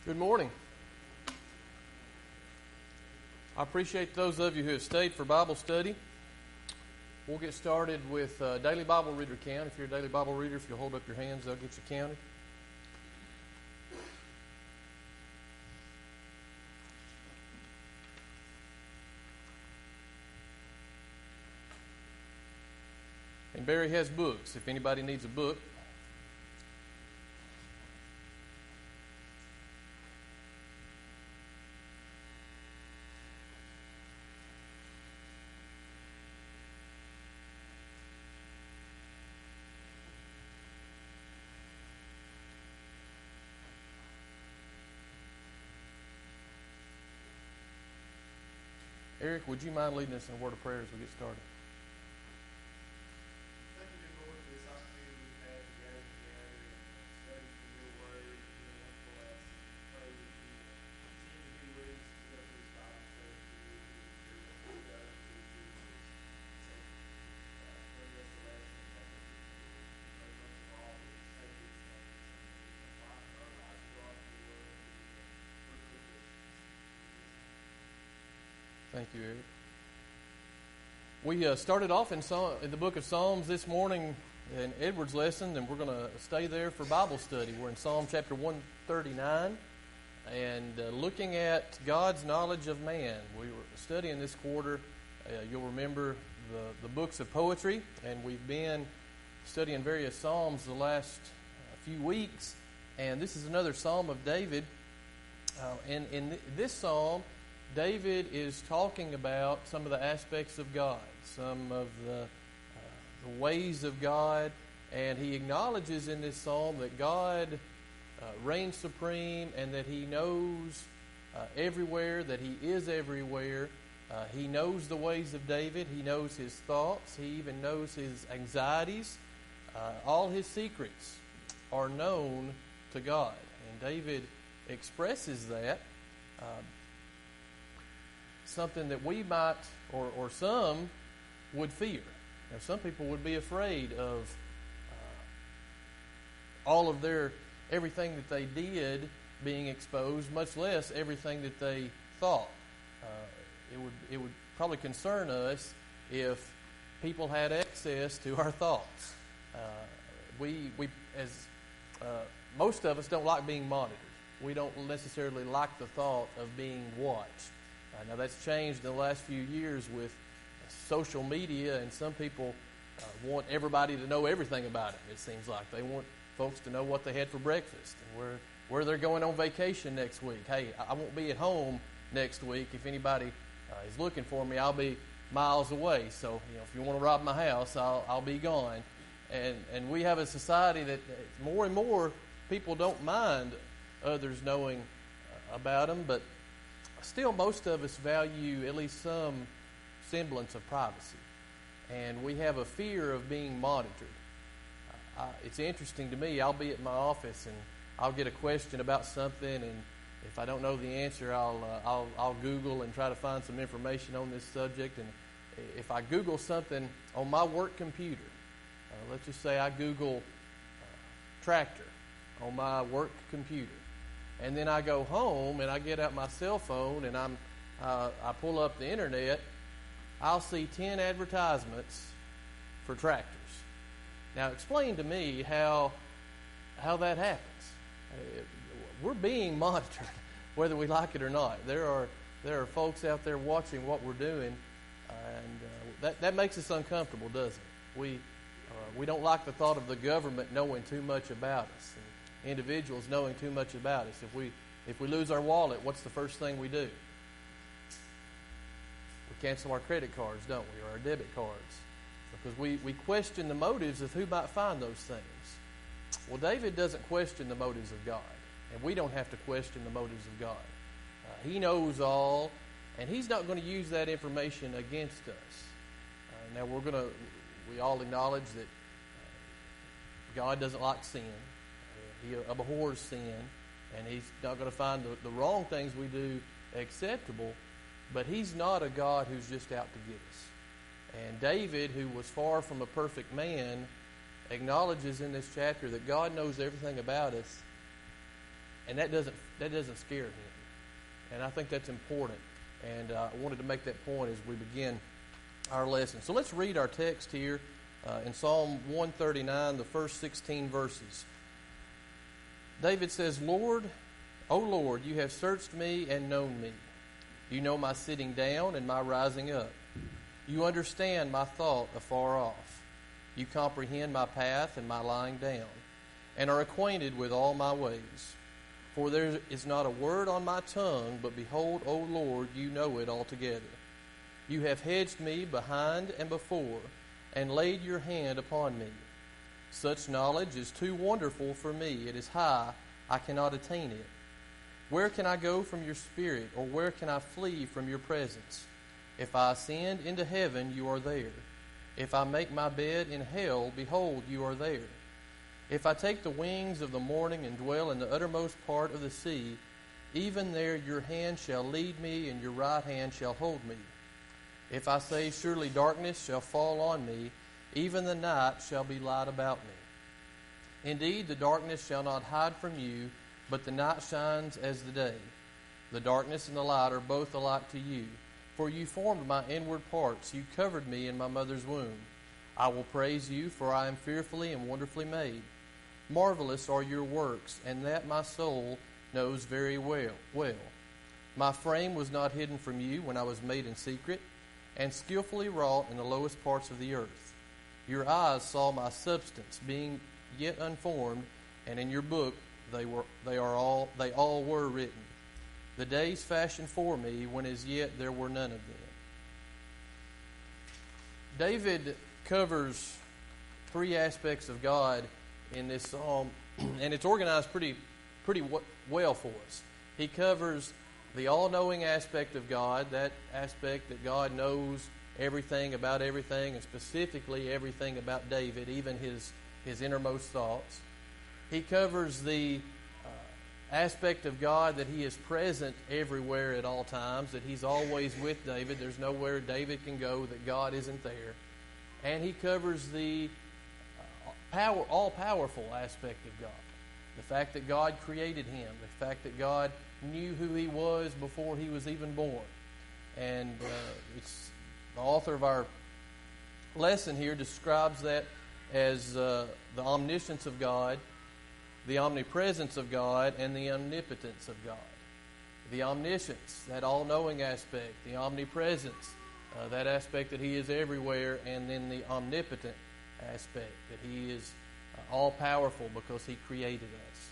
Good morning. I appreciate those of you who have stayed for Bible study. We'll get started with Daily Bible Reader count. If you're a Daily Bible Reader, if you'll hold up your hands, they'll get you counted. And Barry has books, if anybody needs a book. Eric, would you mind leading us in a word of prayer as we get started? Thank you, dear Lord, for this opportunity we've had to gather together and study from your word and your wonderful lesson. Pray that you continue to be with us to go through this Bible study for you and your go through Jesus. So, bring us the lesson and help us to pray most of all that we say these things and apply to our lives. Go out to your word and be fruitful Christians. Thank you, Eric. We started off in the book of Psalms this morning in Edward's lesson, and we're going to stay there for Bible study. We're in Psalm chapter 139 and looking at God's knowledge of man. We were studying this quarter, you'll remember, the books of poetry, and we've been studying various Psalms the last few weeks, and this is another Psalm of David. And in this Psalm, David is talking about some of the aspects of God, some of the ways of God, and he acknowledges in this psalm that God reigns supreme and that he knows everywhere, that he is everywhere. He knows the ways of David. He knows his thoughts. He even knows his anxieties. All his secrets are known to God, and David expresses that. Something that we might, or some would fear. Now, some people would be afraid of all of everything that they did being exposed, much less everything that they thought. It would probably concern us if people had access to our thoughts. Most of us don't like being monitored. We don't necessarily like the thought of being watched. Now, that's changed in the last few years with social media, and some people want everybody to know everything about it, it seems like. They want folks to know what they had for breakfast and where they're going on vacation next week. Hey, I won't be at home next week. If anybody is looking for me, I'll be miles away. So, if you want to rob my house, I'll be gone. And we have a society that more and more people don't mind others knowing about them, but still, most of us value at least some semblance of privacy, and we have a fear of being monitored. It's interesting to me. I'll be at my office and I'll get a question about something, and if I don't know the answer, I'll Google and try to find some information on this subject. And if I Google something on my work computer, let's just say I Google tractor on my work computer. And then I go home and I get out my cell phone and I pull up the internet. I'll see 10 advertisements for tractors. Now, explain to me how that happens. We're being monitored, whether we like it or not. There are folks out there watching what we're doing, and that makes us uncomfortable, doesn't it? We don't like the thought of the government knowing too much about us. Individuals knowing too much about us. If we lose our wallet, what's the first thing we do? We cancel our credit cards, don't we, or our debit cards, because we question the motives of who might find those things. Well, David doesn't question the motives of God, and we don't have to question the motives of God. He knows all, and he's not going to use that information against us. Now, we all acknowledge that God doesn't like sin. He abhors sin, and he's not going to find the wrong things we do acceptable, but he's not a God who's just out to get us. And David, who was far from a perfect man, acknowledges in this chapter that God knows everything about us, And that doesn't scare him. And I think that's important. And I wanted to make that point as we begin our lesson. So let's read our text here in Psalm 139, the first 16 verses. David says, O Lord, you have searched me and known me. You know my sitting down and my rising up. You understand my thought afar off. You comprehend my path and my lying down, and are acquainted with all my ways. For there is not a word on my tongue, but behold, O Lord, you know it altogether. You have hedged me behind and before, and laid your hand upon me. Such knowledge is too wonderful for me. It is high, I cannot attain it. Where can I go from your spirit, or where can I flee from your presence? If I ascend into heaven, you are there. If I make my bed in hell, behold, you are there. If I take the wings of the morning and dwell in the uttermost part of the sea, even there your hand shall lead me, and your right hand shall hold me. If I say, surely darkness shall fall on me, even the night shall be light about me. Indeed, the darkness shall not hide from you, but the night shines as the day. The darkness and the light are both alike to you. For you formed my inward parts. You covered me in my mother's womb. I will praise you, for I am fearfully and wonderfully made. Marvelous are your works, and that my soul knows very well. My frame was not hidden from you when I was made in secret, and skillfully wrought in the lowest parts of the earth. Your eyes saw my substance, being yet unformed, and in your book they all were written. The days fashioned for me, when as yet there were none of them. David covers three aspects of God in this psalm, and it's organized pretty well for us. He covers the all-knowing aspect of God, that aspect that God knows everything, and specifically everything about David, even his innermost thoughts. He covers the aspect of God that he is present everywhere at all times, that he's always with David. There's nowhere David can go that God isn't there. And he covers the all-powerful aspect of God. The fact that God created him. The fact that God knew who he was before he was even born. And it's the author of our lesson here describes that as the omniscience of God, the omnipresence of God, and the omnipotence of God. The omniscience, that all-knowing aspect, the omnipresence, that aspect that he is everywhere, and then the omnipotent aspect, that he is all-powerful because he created us.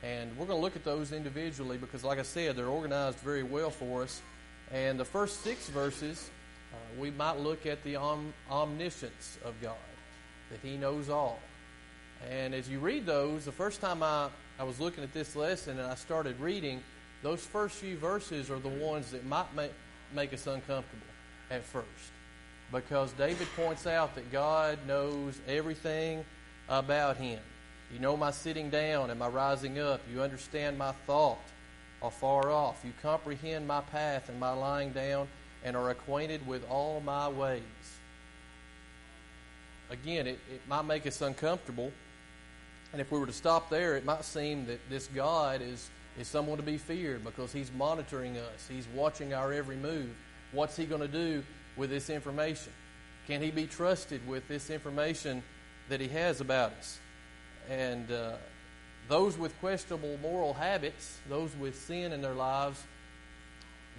And we're going to look at those individually because, like I said, they're organized very well for us. And the first 6 verses, we might look at the omniscience of God, that he knows all. And as you read those, the first time I was looking at this lesson and I started reading, those first few verses are the ones that might make us uncomfortable at first. Because David points out that God knows everything about him. You know my sitting down and my rising up. You understand my thought afar off. You comprehend my path and my lying down, and are acquainted with all my ways. Again, it might make us uncomfortable. And if we were to stop there, it might seem that this God is someone to be feared because he's monitoring us. He's watching our every move. What's he going to do with this information? Can he be trusted with this information that he has about us? And those with questionable moral habits, those with sin in their lives,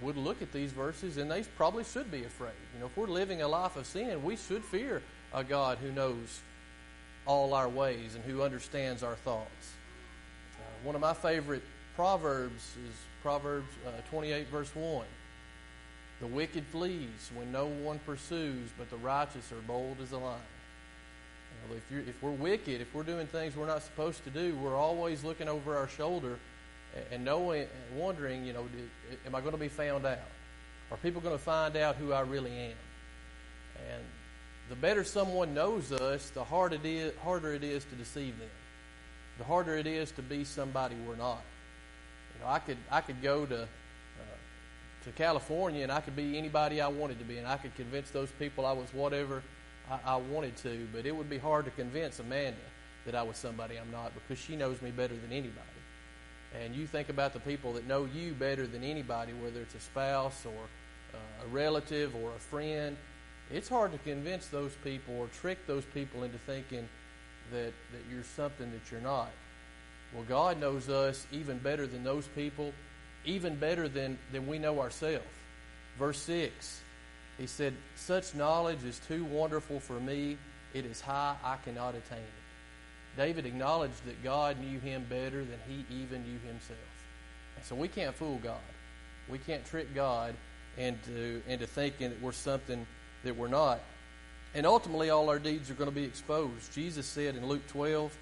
would look at these verses and they probably should be afraid. You know, if we're living a life of sin, we should fear a God who knows all our ways and who understands our thoughts. One of my favorite proverbs is Proverbs 28, verse 1. The wicked flees when no one pursues, but the righteous are bold as a lion. If we're wicked, if we're doing things we're not supposed to do, we're always looking over our shoulder and wondering, am I going to be found out? Are people going to find out who I really am? And the better someone knows us, the harder it is to deceive them. The harder it is to be somebody we're not. I could go to California and I could be anybody I wanted to be, and I could convince those people I was whatever I wanted to, but it would be hard to convince Amanda that I was somebody I'm not because she knows me better than anybody. and you think about the people that know you better than anybody, whether it's a spouse or a relative or a friend, it's hard to convince those people or trick those people into thinking that you're something that you're not. Well, God knows us even better than those people, even better than we know ourselves. Verse 6, he said, "Such knowledge is too wonderful for me. It is high, I cannot attain it." David acknowledged that God knew him better than he even knew himself. And so we can't fool God. We can't trick God into thinking that we're something that we're not. And ultimately, all our deeds are going to be exposed. Jesus said in Luke 12,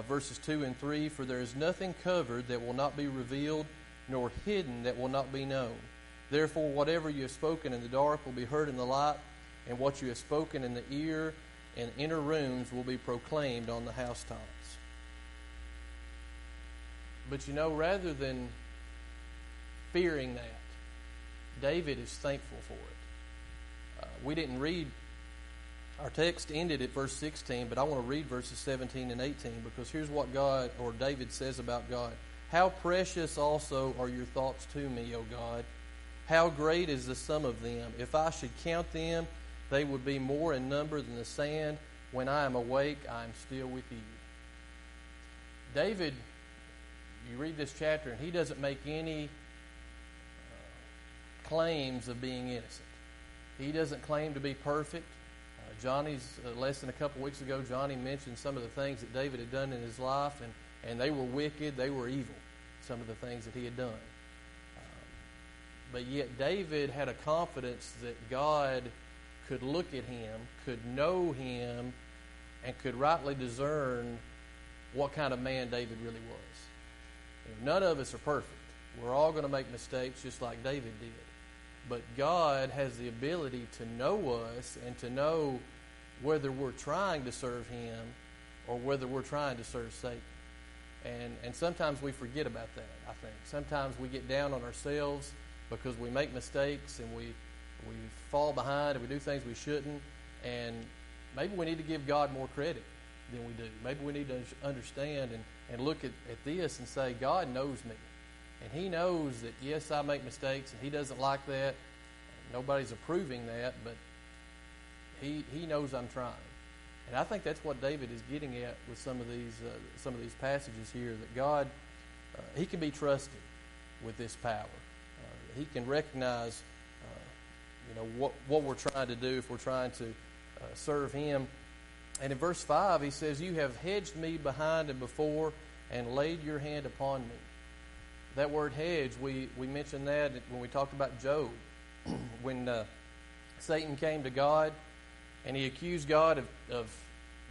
verses 2 and 3, "For there is nothing covered that will not be revealed, nor hidden that will not be known. Therefore, whatever you have spoken in the dark will be heard in the light, and what you have spoken in the ear and inner rooms will be proclaimed on the housetops." But you know, rather than fearing that, David is thankful for it. We didn't read, our text ended at verse 16, but I want to read verses 17 and 18, because here's what God, or David, says about God. "How precious also are your thoughts to me, O God. How great is the sum of them. If I should count them, they would be more in number than the sand. When I am awake, I am still with you." David, you read this chapter, and he doesn't make any claims of being innocent. He doesn't claim to be perfect. Johnny's lesson a couple weeks ago, Johnny mentioned some of the things that David had done in his life, and they were wicked, they were evil, some of the things that he had done. But yet David had a confidence that God could look at him, could know him, and could rightly discern what kind of man David really was. None of us are perfect. We're all going to make mistakes just like David did. But God has the ability to know us and to know whether we're trying to serve Him or whether we're trying to serve Satan. And sometimes we forget about that, I think. Sometimes we get down on ourselves because we make mistakes and we fall behind and we do things we shouldn't. And maybe we need to give God more credit than we do. Maybe we need to understand and look at this and say, God knows me. And He knows that, yes, I make mistakes, and He doesn't like that. Nobody's approving that, but He knows I'm trying. And I think that's what David is getting at with some of these passages here, that God, He can be trusted with this power. He can recognize, what we're trying to do if we're trying to serve Him. And in verse 5, he says, "You have hedged me behind and before, and laid your hand upon me." That word hedge, we mentioned that when we talked about Job. When Satan came to God and he accused God of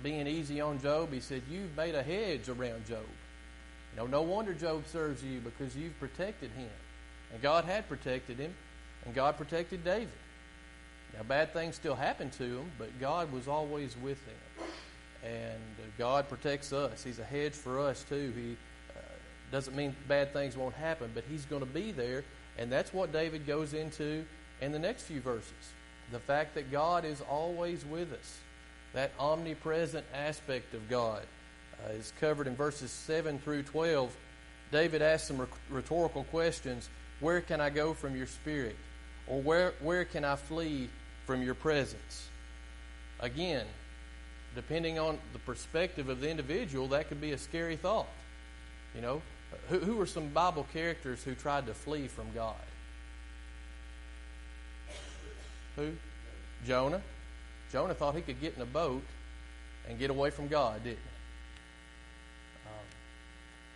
being easy on Job, he said, "You've made a hedge around Job. No wonder Job serves you, because you've protected him." And God had protected him, and God protected David. Now, bad things still happened to him, but God was always with him. And God protects us. He's a hedge for us, too. He doesn't mean bad things won't happen, but He's going to be there. And that's what David goes into in the next few verses. The fact that God is always with us. That omnipresent aspect of God is covered in verses 7 through 12. David asks some rhetorical questions. Where can I go from your spirit? Or where can I flee from your presence? Again, depending on the perspective of the individual, that could be a scary thought. Who were some Bible characters who tried to flee from God? Who? Jonah. Jonah thought he could get in a boat and get away from God, didn't he?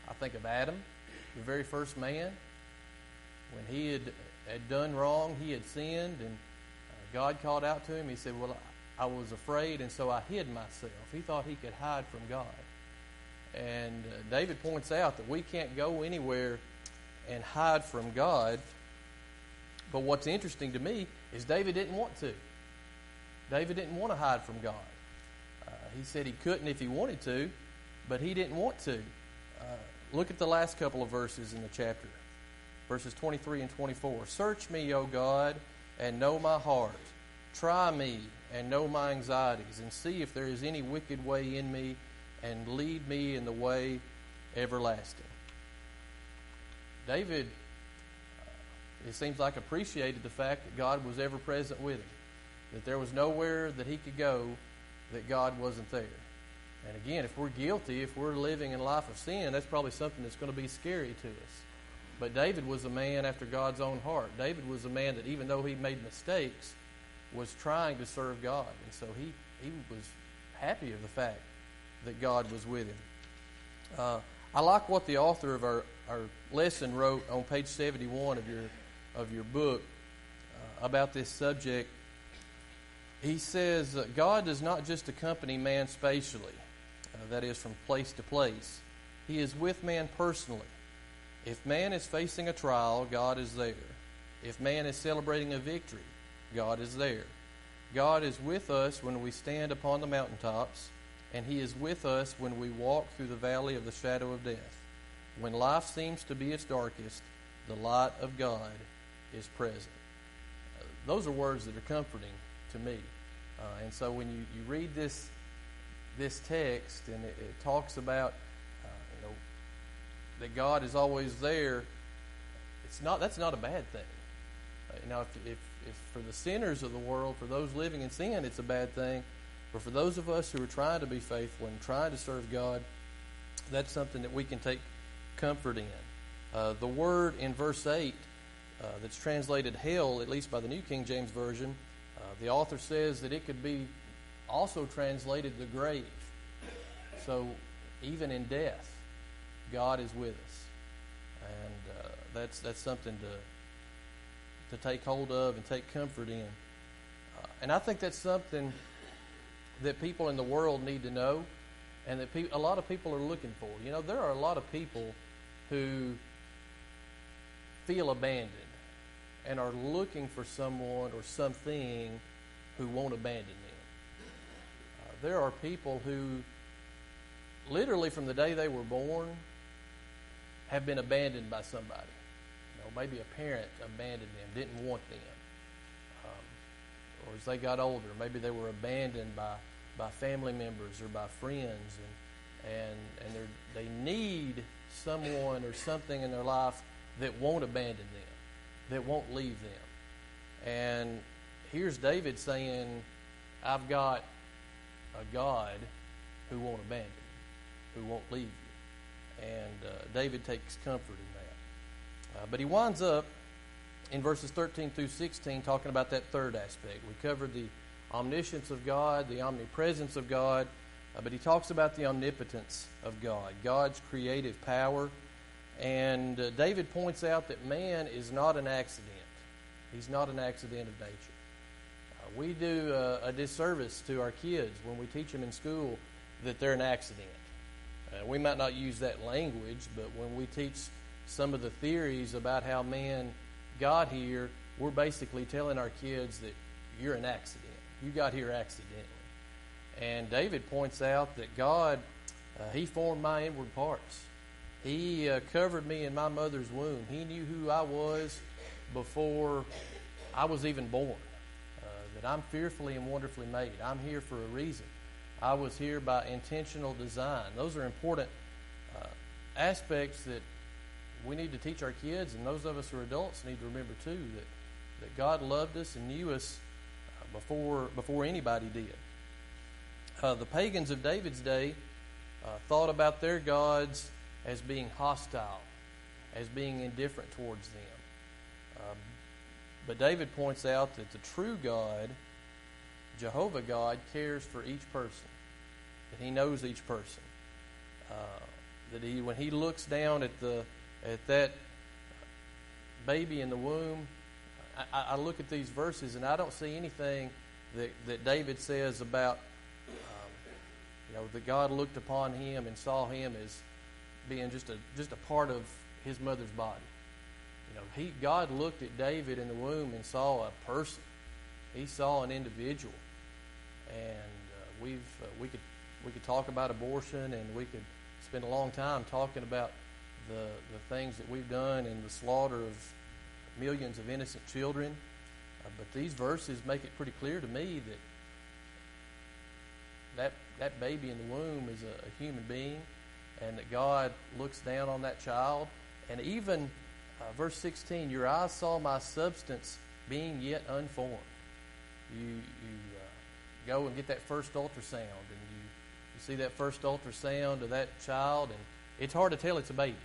I think of Adam, the very first man. When he had done wrong, he had sinned, and God called out to him. He said, "Well, I was afraid, and so I hid myself." He thought he could hide from God. And David points out that we can't go anywhere and hide from God. But what's interesting to me is David didn't want to. David didn't want to hide from God. He said he couldn't if he wanted to, but he didn't want to. Look at the last couple of verses in the chapter, verses 23 and 24. "Search me, O God, and know my heart. Try me and know my anxieties, and see if there is any wicked way in me, and lead me in the way everlasting." David, it seems like, appreciated the fact that God was ever present with him, that there was nowhere that he could go that God wasn't there. And again, if we're guilty, if we're living in a life of sin, that's probably something that's going to be scary to us. But David was a man after God's own heart. David was a man that, even though he made mistakes, was trying to serve God. And so he was happy of the fact that God was with him. I like what the author of our lesson wrote on page 71 of your book about this subject. He says, God does not just accompany man spatially, that is, from place to place. He is with man personally. If man is facing a trial, God is there. If man is celebrating a victory, God is there. God is with us when we stand upon the mountaintops, and He is with us when we walk through the valley of the shadow of death. When life seems to be its darkest, the light of God is present. Those are words that are comforting to me. And so when you read this text, and it talks about that God is always there, that's not a bad thing. Now, if for the sinners of the world, for those living in sin, it's a bad thing, but for those of us who are trying to be faithful and trying to serve God, that's something that we can take comfort in. The word in verse 8 that's translated hell, at least by the New King James Version, the author says that it could be also translated the grave. So even in death, God is with us, and that's something to take hold of and take comfort in. And I think that's something that people in the world need to know, and that a lot of people are looking for. There are a lot of people who feel abandoned and are looking for someone or something who won't abandon them. There are people who literally from the day they were born have been abandoned by somebody. Maybe a parent abandoned them, didn't want them. Or as they got older, maybe they were abandoned by family members or by friends, and they need someone or something in their life that won't abandon them, that won't leave them. And here's David saying, I've got a God who won't abandon you, who won't leave you. And David takes comfort in that. But he winds up in verses 13 through 16 talking about that third aspect. We covered the omniscience of God, the omnipresence of God, but he talks about the omnipotence of God, God's creative power. And David points out that man is not an accident. He's not an accident of nature. We do a disservice to our kids when we teach them in school that they're an accident. We might not use that language, but when we teach some of the theories about how man got here, we're basically telling our kids that you're an accident. You got here accidentally. And David points out that God, He formed my inward parts. He covered me in my mother's womb. He knew who I was before I was even born. That I'm fearfully and wonderfully made. I'm here for a reason. I was here by intentional design. Those are important aspects that we need to teach our kids, and those of us who are adults need to remember too that God loved us and knew us before anybody did. The pagans of David's day thought about their gods as being hostile, as being indifferent towards them. But David points out that the true God, Jehovah God, cares for each person, that He knows each person, that when He looks down at that baby in the womb, I look at these verses and I don't see anything that David says about that God looked upon him and saw him as being just a part of his mother's body. God looked at David in the womb and saw a person. He saw an individual, and we could talk about abortion, and we could spend a long time talking about the things that we've done and the slaughter of millions of innocent children. But these verses make it pretty clear to me that baby in the womb is a human being, and that God looks down on that child. And even verse 16, your eyes saw my substance being yet unformed. You go and get that first ultrasound, and you see that first ultrasound of that child, and it's hard to tell it's a baby.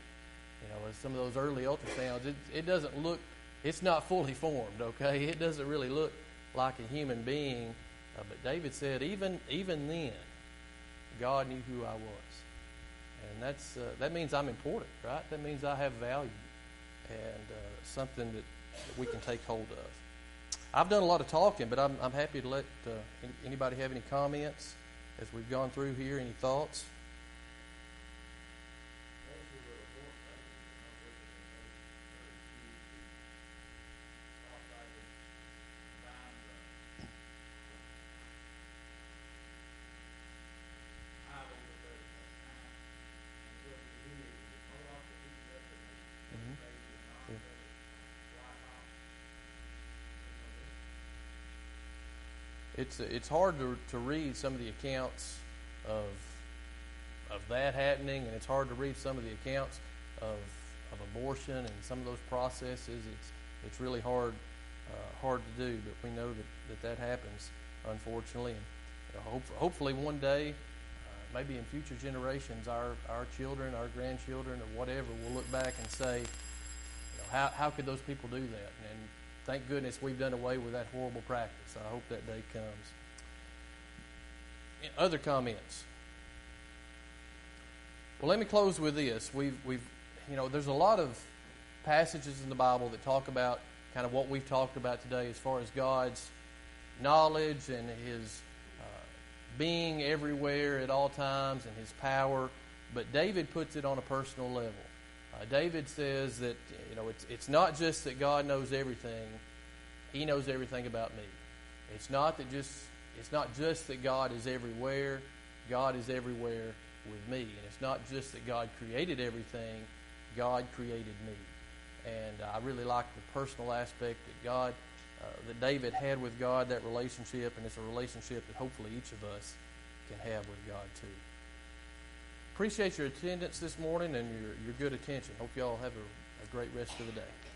As some of those early ultrasounds, it doesn't look, it's not fully formed, okay? It doesn't really look like a human being. But David said, even then, God knew who I was. And that means I'm important, right? That means I have value and something that we can take hold of. I've done a lot of talking, but I'm happy to let anybody have any comments as we've gone through here. Any thoughts? It's hard to read some of the accounts of that happening, and it's hard to read some of the accounts of abortion and some of those processes. It's really hard to do, but we know that happens, unfortunately. And hopefully one day, maybe in future generations, our children, our grandchildren, or whatever, will look back and say, how could those people do that? And thank goodness we've done away with that horrible practice. I hope that day comes. Other comments? Well, let me close with this. We've there's a lot of passages in the Bible that talk about kind of what we've talked about today as far as God's knowledge and His being everywhere at all times and His power. But David puts it on a personal level. David says that it's not just that God knows everything; He knows everything about me. It's not just that God is everywhere; God is everywhere with me. And it's not just that God created everything; God created me. And I really like the personal aspect that David had with God, that relationship, and it's a relationship that hopefully each of us can have with God too. Appreciate your attendance this morning and your good attention. Hope you all have a great rest of the day.